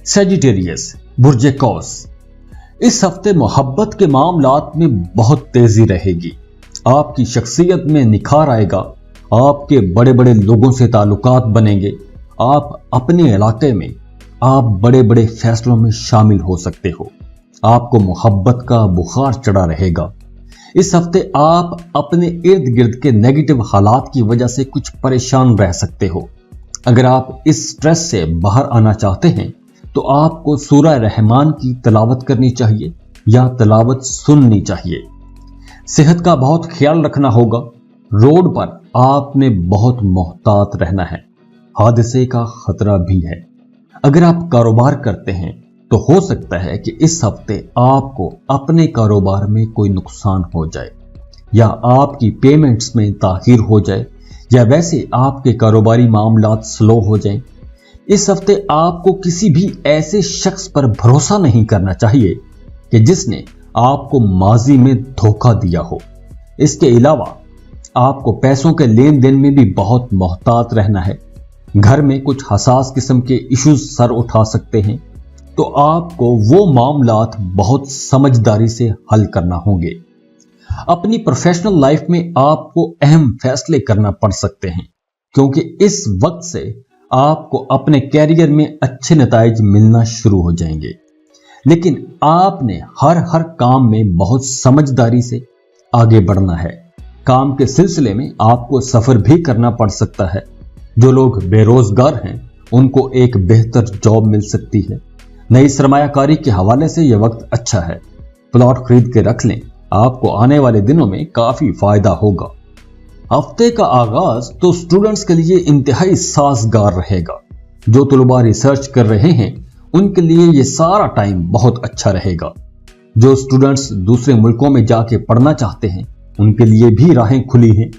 Sagittarius, बुर्ज कौस। इस हफ्ते मोहब्बत के मामलात में बहुत तेजी रहेगी। आपकी शख्सियत में निखार आएगा। आपके बड़े बड़े लोगों से ताल्लुकात बनेंगे। आप अपने इलाके में आप बड़े बड़े फैसलों में शामिल हो सकते हो। आपको मोहब्बत का बुखार चढ़ा रहेगा। इस हफ्ते आप अपने इर्द गिर्द के नेगेटिव हालात की वजह से कुछ परेशान रह सकते हो। अगर आप इस स्ट्रेस से बाहर आना चाहते हैं तो आपको सूरह रहमान की तिलावत करनी चाहिए या तिलावत सुननी चाहिए। सेहत का बहुत ख्याल रखना होगा। रोड पर आपने बहुत मोहतात रहना है। हादसे का खतरा भी है। अगर आप कारोबार करते हैं तो हो सकता है कि इस हफ्ते आपको अपने कारोबार में कोई नुकसान हो जाए या आपकी पेमेंट्स में ताखीर हो जाए या वैसे आपके कारोबारी मामलात स्लो हो जाएं। इस हफ्ते आपको किसी भी ऐसे शख्स पर भरोसा नहीं करना चाहिए कि जिसने आपको माजी में धोखा दिया हो। इसके अलावा आपको पैसों के लेन देन में भी बहुत मोहतात रहना है। घर में कुछ हसास किस्म के इश्यूज सर उठा सकते हैं, तो आपको वो मामलात बहुत समझदारी से हल करना होंगे। अपनी प्रोफेशनल लाइफ में आपको अहम फैसले करना पड़ सकते हैं, क्योंकि इस वक्त से आपको अपने कैरियर में अच्छे नताइज मिलना शुरू हो जाएंगे। लेकिन आपने हर काम में बहुत समझदारी से आगे बढ़ना है। काम के सिलसिले में आपको सफर भी करना पड़ सकता है। जो लोग बेरोजगार हैं उनको एक बेहतर जॉब मिल सकती है। नई सरमायाकारी के हवाले से यह वक्त अच्छा है। प्लॉट खरीद के रख लें। आपको आने वाले दिनों में काफी फायदा होगा। हफ्ते का आगाज तो स्टूडेंट्स के लिए इंतहाई साजगार रहेगा। जो तलबा रिसर्च कर रहे हैं उनके लिए ये सारा टाइम बहुत अच्छा रहेगा। जो स्टूडेंट्स दूसरे मुल्कों में जाके पढ़ना चाहते हैं उनके लिए भी राहें खुली हैं।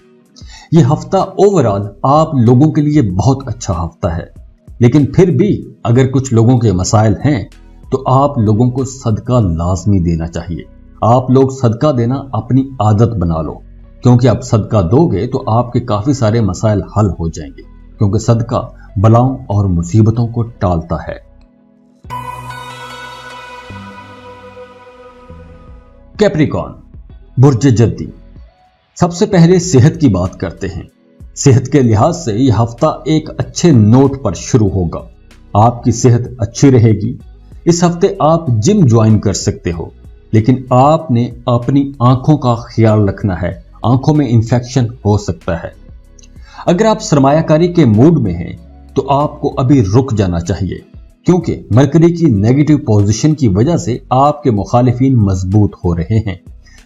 ये हफ्ता ओवरऑल आप लोगों के लिए बहुत अच्छा हफ्ता है। लेकिन फिर भी अगर कुछ लोगों के मसाइल हैं तो आप लोगों को सदका लाजमी देना चाहिए। आप लोग सदका देना अपनी आदत बना लो, क्योंकि आप सदका दोगे तो आपके काफी सारे मसाइल हल हो जाएंगे, क्योंकि सदका बलाओं और मुसीबतों को टालता है। कैप्रिकॉर्न, बुर्ज जद्दी। सबसे पहले सेहत की बात करते हैं। सेहत के लिहाज से यह हफ्ता एक अच्छे नोट पर शुरू होगा। आपकी सेहत अच्छी रहेगी। इस हफ्ते आप जिम ज्वाइन कर सकते हो, लेकिन आपने अपनी आंखों का ख्याल रखना है। आंखों में इंफेक्शन हो सकता है। अगर आप सरमायाकारी के मूड में हैं तो आपको अभी रुक जाना चाहिए, क्योंकि मरकरी की नेगेटिव पोजीशन की वजह से आपके मुखालिफिन मजबूत हो रहे हैं,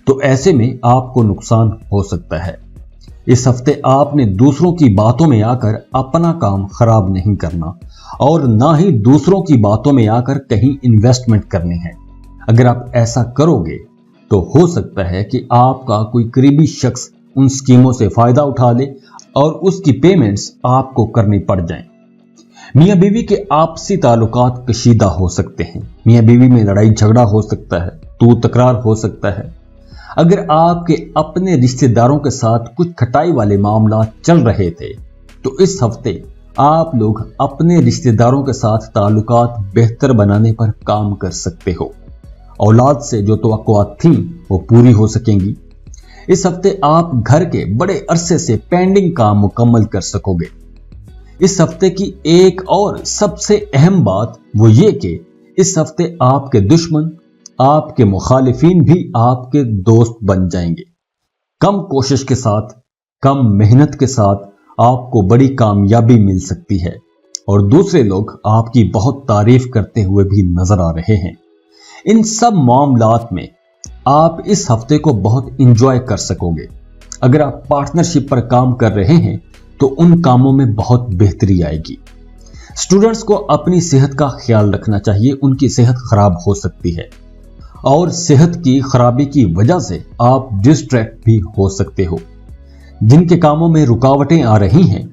तो ऐसे में आपको नुकसान हो सकता है। इस हफ्ते आपने दूसरों की बातों में आकर अपना काम खराब नहीं करना और ना ही दूसरों की बातों में आकर कहीं इन्वेस्टमेंट करनी है। अगर आप ऐसा करोगे तो हो सकता है कि आपका कोई करीबी शख्स उन स्कीमों से फायदा उठा ले और उसकी पेमेंट्स आपको करनी पड़ जाएं। मियां बीवी के आपसी ताल्लुकात कशीदा हो सकते हैं। मियां बीवी में लड़ाई झगड़ा हो सकता है, तू तकरार हो सकता है। अगर आपके अपने रिश्तेदारों के साथ कुछ खटाई वाले मामला चल रहे थे तो इस हफ्ते आप लोग अपने रिश्तेदारों के साथ ताल्लुकात बेहतर बनाने पर काम कर सकते हो। औलाद से जो तवक्कुआत थी वो पूरी हो सकेंगी। इस हफ्ते आप घर के बड़े अरसे से पेंडिंग काम मुकम्मल कर सकोगे। इस हफ्ते की एक और सबसे अहम बात वो ये कि इस हफ्ते आपके दुश्मन, आपके मुखालिफिन भी आपके दोस्त बन जाएंगे। कम कोशिश के साथ, कम मेहनत के साथ आपको बड़ी कामयाबी मिल सकती है और दूसरे लोग आपकी बहुत तारीफ करते हुए भी नजर आ रहे हैं। इन सब मामलात में आप इस हफ्ते को बहुत इंजॉय कर सकोगे। अगर आप पार्टनरशिप पर काम कर रहे हैं तो उन कामों में बहुत बेहतरी आएगी। स्टूडेंट्स को अपनी सेहत का ख्याल रखना चाहिए। उनकी सेहत खराब हो सकती है और सेहत की खराबी की वजह से आप डिस्ट्रैक्ट भी हो सकते हो। जिनके कामों में रुकावटें आ रही हैं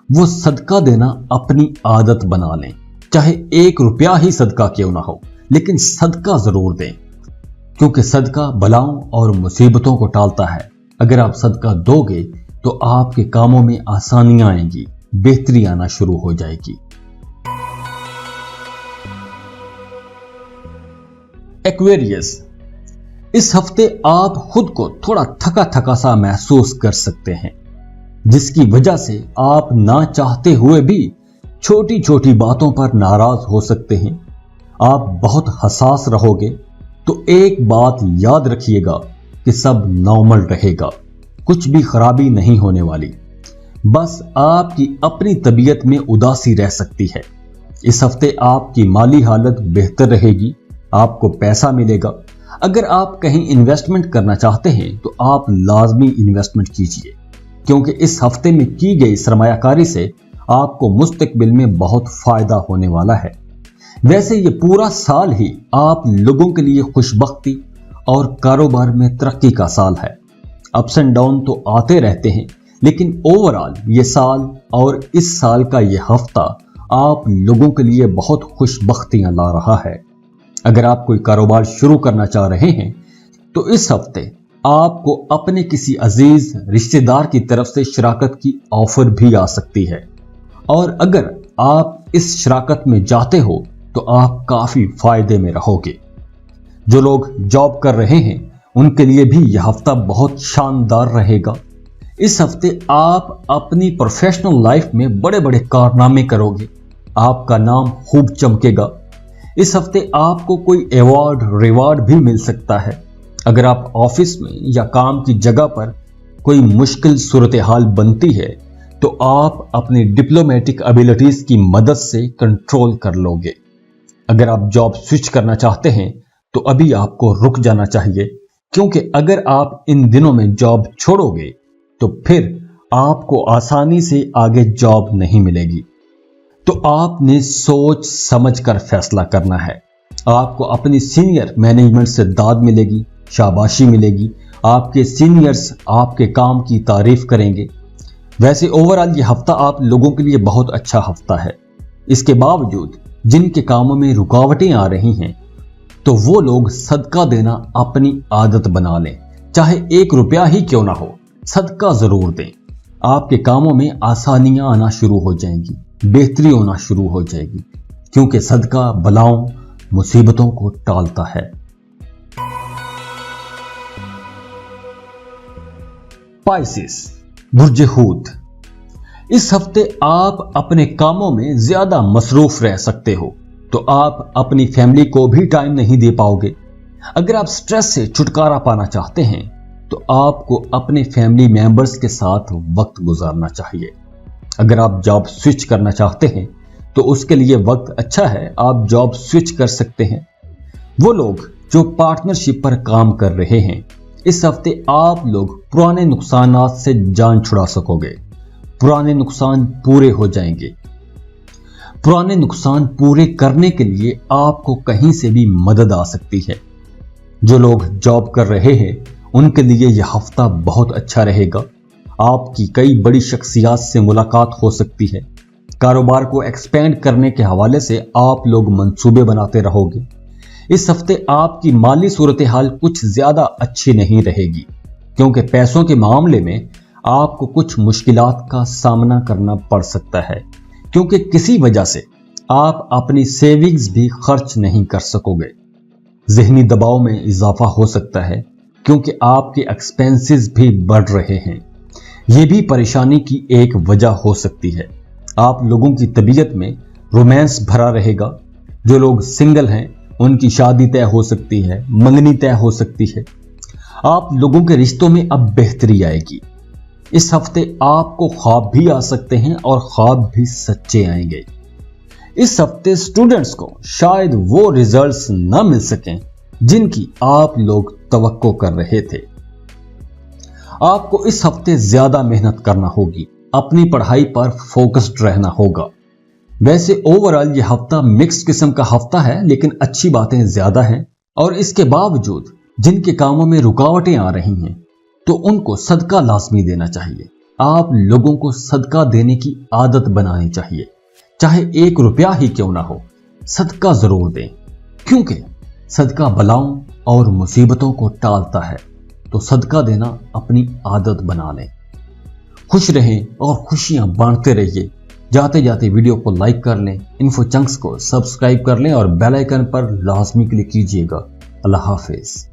वो सदका देना अपनी आदत बना लें। चाहे 1 रुपया ही सदका क्यों ना हो, लेकिन सदका जरूर दें, क्योंकि सदका बलाओं और मुसीबतों को टालता है। अगर आप सदका दोगे तो आपके कामों में आसानियां आएंगी, बेहतरी आना शुरू हो जाएगी। एक्वेरियस, इस हफ्ते आप खुद को थोड़ा थका थका सा महसूस कर सकते हैं, जिसकी वजह से आप ना चाहते हुए भी छोटी छोटी बातों पर नाराज हो सकते हैं। आप बहुत हसास रहोगे, तो एक बात याद रखिएगा कि सब नॉर्मल रहेगा, कुछ भी खराबी नहीं होने वाली, बस आपकी अपनी तबीयत में उदासी रह सकती है। इस हफ्ते आपकी माली हालत बेहतर रहेगी, आपको पैसा मिलेगा। अगर आप कहीं इन्वेस्टमेंट करना चाहते हैं तो आप लाजमी इन्वेस्टमेंट कीजिए, क्योंकि इस हफ्ते में की गई सरमायाकारी से आपको मुस्तकबिल में बहुत फायदा होने वाला है। वैसे ये पूरा साल ही आप लोगों के लिए खुशबख्ती और कारोबार में तरक्की का साल है। अप्स एंड डाउन तो आते रहते हैं, लेकिन ओवरऑल ये साल और इस साल का ये हफ्ता आप लोगों के लिए बहुत खुशबख्तियां ला रहा है। अगर आप कोई कारोबार शुरू करना चाह रहे हैं तो इस हफ्ते आपको अपने किसी अजीज रिश्तेदार की तरफ से शराकत की ऑफर भी आ सकती है, और अगर आप इस शराकत में जाते हो तो आप काफी फायदे में रहोगे। जो लोग जॉब कर रहे हैं उनके लिए भी यह हफ्ता बहुत शानदार रहेगा। इस हफ्ते आप अपनी प्रोफेशनल लाइफ में बड़े बड़े कारनामे करोगे, आपका नाम खूब चमकेगा। इस हफ्ते आपको कोई अवार्ड रिवार्ड भी मिल सकता है। अगर आप ऑफिस में या काम की जगह पर कोई मुश्किल सूरत हाल बनती है तो आप अपनी डिप्लोमेटिक एबिलिटीज की मदद से कंट्रोल कर लोगे। अगर आप जॉब स्विच करना चाहते हैं तो अभी आपको रुक जाना चाहिए, क्योंकि अगर आप इन दिनों में जॉब छोड़ोगे तो फिर आपको आसानी से आगे जॉब नहीं मिलेगी। तो आपने सोच समझ कर फैसला करना है। आपको अपनी सीनियर मैनेजमेंट से दाद मिलेगी, शाबाशी मिलेगी, आपके सीनियर्स आपके काम की तारीफ करेंगे। वैसे ओवरऑल ये हफ्ता आप लोगों के लिए बहुत अच्छा हफ्ता है। इसके बावजूद जिनके कामों में रुकावटें आ रही हैं तो वो लोग सदका देना अपनी आदत बना लें, चाहे 1 रुपया ही क्यों ना हो, सदका जरूर दें। आपके कामों में आसानियां आना शुरू हो जाएंगी, बेहतरी होना शुरू हो जाएगी, क्योंकि सदका बलाओं मुसीबतों को टालता है। पाइसिस, बुर्ज हूत, इस हफ्ते आप अपने कामों में ज्यादा मसरूफ रह सकते हो, तो आप अपनी फैमिली को भी टाइम नहीं दे पाओगे। अगर आप स्ट्रेस से छुटकारा पाना चाहते हैं तो आपको अपने फैमिली मेंबर्स के साथ वक्त गुजारना चाहिए। अगर आप जॉब स्विच करना चाहते हैं तो उसके लिए वक्त अच्छा है, आप जॉब स्विच कर सकते हैं। वो लोग जो पार्टनरशिप पर काम कर रहे हैं, इस हफ्ते आप लोग पुराने नुकसानात से जान छुड़ा सकोगे। पुराने नुकसान पूरे हो जाएंगे। पुराने नुकसान पूरे करने के लिए आपको कहीं से भी मदद आ सकती है। जो लोग जॉब कर रहे हैं उनके लिए यह हफ्ता बहुत अच्छा रहेगा। आपकी कई बड़ी शख्सियात से मुलाकात हो सकती है। कारोबार को एक्सपेंड करने के हवाले से आप लोग मंसूबे बनाते रहोगे। इस हफ्ते आपकी माली सूरत हाल कुछ ज्यादा अच्छी नहीं रहेगी, क्योंकि पैसों के मामले में आपको कुछ मुश्किलात का सामना करना पड़ सकता है, क्योंकि किसी वजह से आप अपनी सेविंग्स भी खर्च नहीं कर सकोगे। जहनी दबाव में इजाफा हो सकता है, क्योंकि आपके एक्सपेंसेस भी बढ़ रहे हैं। यह भी परेशानी की एक वजह हो सकती है। आप लोगों की तबीयत में रोमांस भरा रहेगा। जो लोग सिंगल हैं उनकी शादी तय हो सकती है, मंगनी तय हो सकती है। आप लोगों के रिश्तों में अब बेहतरी आएगी। इस हफ्ते आपको ख्वाब भी आ सकते हैं और ख्वाब भी सच्चे आएंगे। इस हफ्ते स्टूडेंट्स को शायद वो रिजल्ट्स न मिल सकें जिनकी आप लोग तवक्को कर रहे थे। आपको इस हफ्ते ज्यादा मेहनत करना होगी, अपनी पढ़ाई पर फोकस्ड रहना होगा। वैसे ओवरऑल ये हफ्ता मिक्स किस्म का हफ्ता है, लेकिन अच्छी बातें ज्यादा हैं, और इसके बावजूद जिनके कामों में रुकावटें आ रही हैं तो उनको सदका लाजमी देना चाहिए। आप लोगों को सदका देने की आदत बनानी चाहिए, चाहे 1 रुपया ही क्यों ना हो, सदका जरूर दें, क्योंकि सदका बलाओं और मुसीबतों को टालता है। तो सदका देना अपनी आदत बना लें। खुश रहें और खुशियां बांटते रहिए। जाते जाते वीडियो को लाइक कर लें, इन्फो चंक्स को सब्सक्राइब कर लें और बेल आइकन पर लाजमी क्लिक कीजिएगा اللہ حافظ.